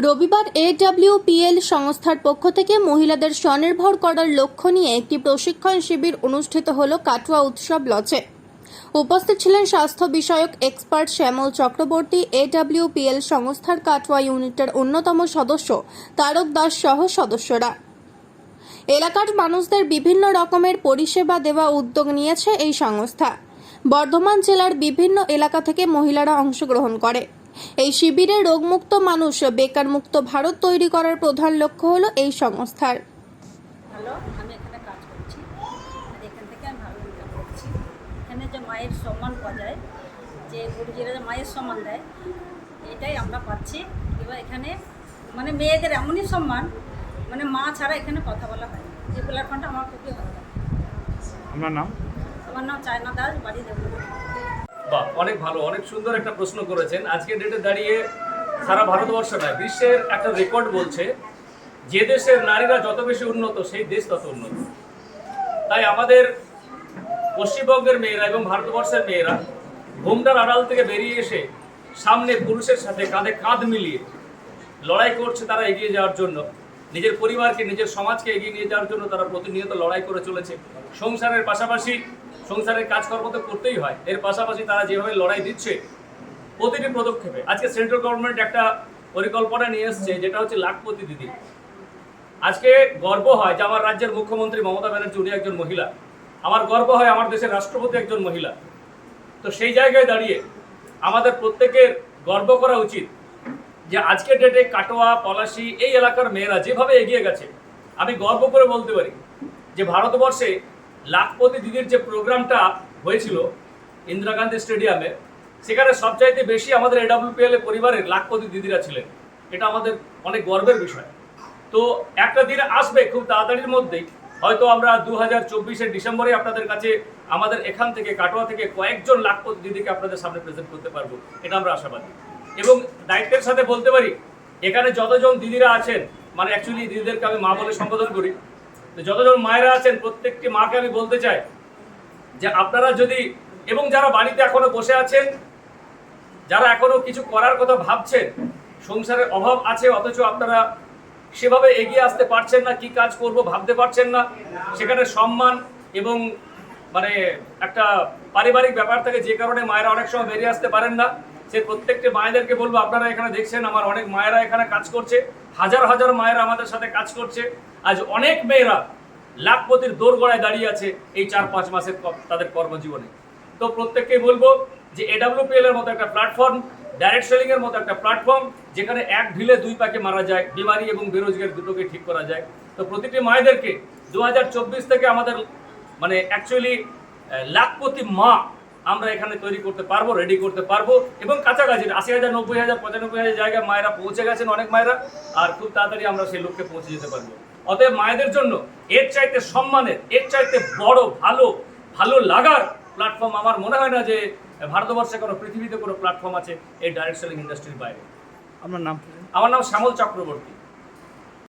রবিবার AWPL সংস্থার পক্ষ থেকে মহিলাদের স্বনির্ভর করার লক্ষ্য নিয়ে একটি প্রশিক্ষণ শিবির অনুষ্ঠিত হল কাটোয়া উৎসব লজে। উপস্থিত ছিলেন স্বাস্থ্য বিষয়ক এক্সপার্ট শ্যামল চক্রবর্তী, AWPL সংস্থার কাটোয়া ইউনিটের অন্যতম সদস্য তারক দাস সহ সদস্যরা। এলাকার মানুষদের বিভিন্ন রকমের পরিষেবা দেওয়া উদ্যোগ নিয়েছে এই সংস্থা। বর্ধমান জেলার বিভিন্ন এলাকা থেকে মহিলারা অংশগ্রহণ করে। এই শিবিরে রোগমুক্ত মানুষ, বেকারমুক্ত ভারত তৈরি করার প্রধান লক্ষ্য হলো এই সংস্থার। ভালো, আমি এখানে কাজ করছি, এখান থেকে আমি ভালো ইনকাম করছি। এখানে যে মায়ের সম্মান পাওয়া যায়, যে গুরুজিরা যে মায়ের সম্মান দেয়, এটাই আমরা পাচ্ছি। এবার এখানে মানে মেয়েদের এমনই সম্মান, মানে মা ছাড়া এখানে কথা বলা হয়। যে প্ল্যাটফর্মটা আমার খুবই ভালো লাগে। আপনার নাম? আমার নাম চায়না দাস, বাড়ি দেবপুর। বাহ, অনেক ভালো, অনেক সুন্দর একটা প্রশ্ন করেছেন। আজকের ডেটে দাঁড়িয়ে সারা ভারতবর্ষ নয়, বিশ্বের একটা রেকর্ড বলছে যে দেশের নারীরা যত বেশি উন্নত সেই দেশ তত উন্নত। তাই আমাদের পশ্চিমবঙ্গের মেয়েরা এবং ভারতবর্ষের মেয়েরা ঘোমটার আড়াল থেকে বেরিয়ে এসে সামনে পুরুষের সাথে কাঁধে কাঁধ মিলিয়ে লড়াই করছে তারা এগিয়ে যাওয়ার জন্য, নিজের পরিবারকে, নিজের সমাজকে এগিয়ে নিয়ে যাওয়ার জন্য তারা প্রতিনিয়ত লড়াই করে চলেছে। সংসারের পাশাপাশি সংসারের কাজকর্ম তো করতেই হয়, এর পাশাপাশি তারা যেভাবে লড়াই দিচ্ছে প্রতিটি পদক্ষেপে। আজকে সেন্ট্রাল গভর্নমেন্ট একটা পরিকল্পনা নিয়ে এসছে, যেটা হচ্ছে লাখপতি দিদি। আজকে গর্ব হয় যে আমার রাজ্যের মুখ্যমন্ত্রী মমতা ব্যানার্জি উনি একজন মহিলা, আমার গর্ব হয় আমার দেশের রাষ্ট্রপতি একজন মহিলা। তো সেই জায়গায় দাঁড়িয়ে আমাদের প্রত্যেকের গর্ব করা উচিত যে আজকের ডেটে কাটোয়া, পলাশী এই এলাকার মেয়েরা যেভাবে এগিয়ে গেছে। আমি গর্ব করে বলতে পারি যে ভারতবর্ষে লাখপতি দিদির যে প্রোগ্রামটা হয়েছিল ইন্দিরা গান্ধী স্টেডিয়ামে, সেখানে সবচাইতে বেশি আমাদের AWPL পরিবারের লাখপতি দিদিরা ছিলেন। এটা আমাদের অনেক গর্বের বিষয়। তো একটা দিন আসবে খুব তাড়াতাড়ির মধ্যেই, হয়তো আমরা 2024-এর ডিসেম্বরে আপনাদের কাছে আমাদের এখান থেকে কাটোয়া থেকে কয়েকজন লাখপতি দিদিকে আপনাদের সামনে প্রেজেন্ট করতে পারবো, এটা আমরা আশাবাদী। এবং দায়িত্বের সাথে বলতে পারি এখানে যতজন দিদিরা আছেন, মানে অ্যাকচুয়ালি দিদিদেরকে আমি মা বলে সম্বোধন করি, তো যতজন মায়েরা আছেন প্রত্যেকটি মাকে আমি বলতে চাই যে আপনারা যদি, এবং যারা বাড়িতে এখনো বসে আছেন, যারা এখনো কিছু করার কথা ভাবছেন, সংসারের অভাব আছে অথচ আপনারা সেভাবে এগিয়ে আসতে পারছেন না, কি কাজ করব ভাবতে পারছেন না, সেখানে সম্মান এবং মানে একটা পারিবারিক ব্যাপার থাকে যে কারণে মায়েরা অনেক সময় বেরিয়ে আসতে পারেন না। সে প্রত্যেকটি মায়েদেরকে বলবো, আপনারা এখানে দেখছেন আমার অনেক মায়েরা এখানে কাজ করছে, হাজার হাজার মায়েরা আমাদের সাথে কাজ করছে। আজ অনেক মেয়েরা লাখপতির দোরগোড়ায় দাঁড়িয়ে আছে এই 4-5 মাসের তাদের কর্মজীবনে। তো প্রত্যেককে বলবো যে AWPL এর মতো একটা প্ল্যাটফর্ম, ডাইরেক্ট সেলিং এর মতো একটা প্ল্যাটফর্ম, যেখানে এক ঢিলে দুই পাকে মারা যায়, বিমারি এবং বেরোজগার দুটোকে ঠিক করা যায়। তো প্রতিটি মায়েদেরকে 2024 থেকে আমাদের মানে অ্যাকচুয়ালি লাখপতি মা আমরা এখানে তৈরি করতে পারবো, রেডি করতে পারবো। এবং কাছাকাছি 80,000, 90,000, 95,000 জায়গায় মায়েরা পৌঁছে গেছেন অনেক মায়েরা, আর খুব তাড়াতাড়ি আমরা সেই লক্ষ্যে পৌঁছে যেতে পারবো। অতএব মায়েদের জন্য এর চাইতে সম্মানের, এর চাইতে বড় ভালো লাগার প্ল্যাটফর্ম আমার মনে হয় না যে ভারতবর্ষে কোনো, পৃথিবীতে কোনো প্ল্যাটফর্ম আছে এই ডাইরেক্ট সেলিং ইন্ডাস্ট্রির বাইরে। আপনার নাম? আমার নাম শ্যামল চক্রবর্তী।